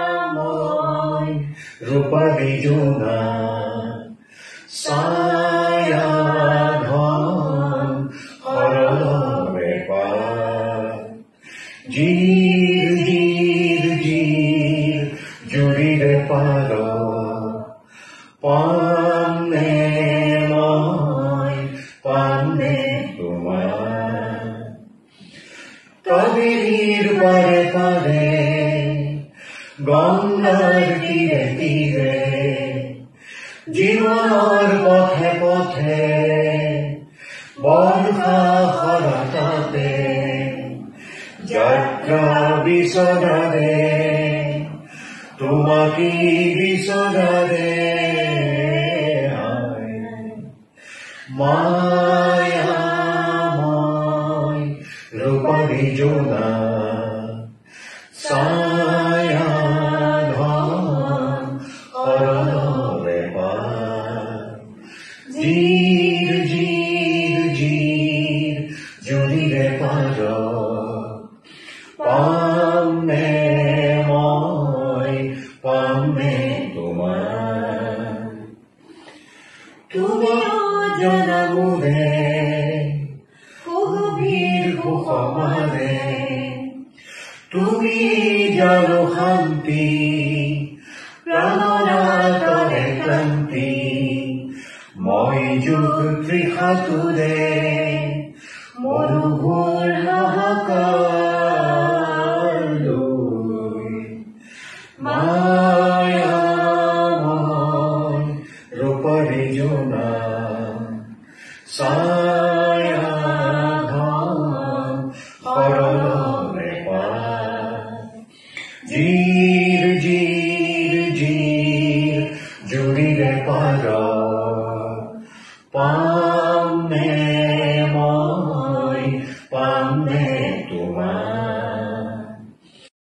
মায়াময় রূপালী জোনা ছায়া ঘন হরদরে পায় জির জির জির জুড়িরে পার পানে ময় পানে তোমার কাবেরীর পারে পারে গঙ্গার তীরে তীরে জীবনের পথে পথে বর্ষা খরাটাতে যাত্রা বিসরারে তোমাকে বিসরারে মায়াময় রূপালী জোনা ছায়া ঘন হরদরে পায় জির জির জির জুড়িরে পার পানে ময় পানে তোমার তুমি জনমুরে গভীর কুসুমারে তুমি জানো শান্তি প্রাণনাতরে ক্লান্তি মই যুগ ত্ৰিশাতুৰে মৰুভূৰ হাহাকাৰ লৈ মায়াময় ৰূপালী জোনা ছায়া ঘন হৰদৰে পায় জিৰ জিৰ জিৰ জুড়িৰে পাৰ পানে ময়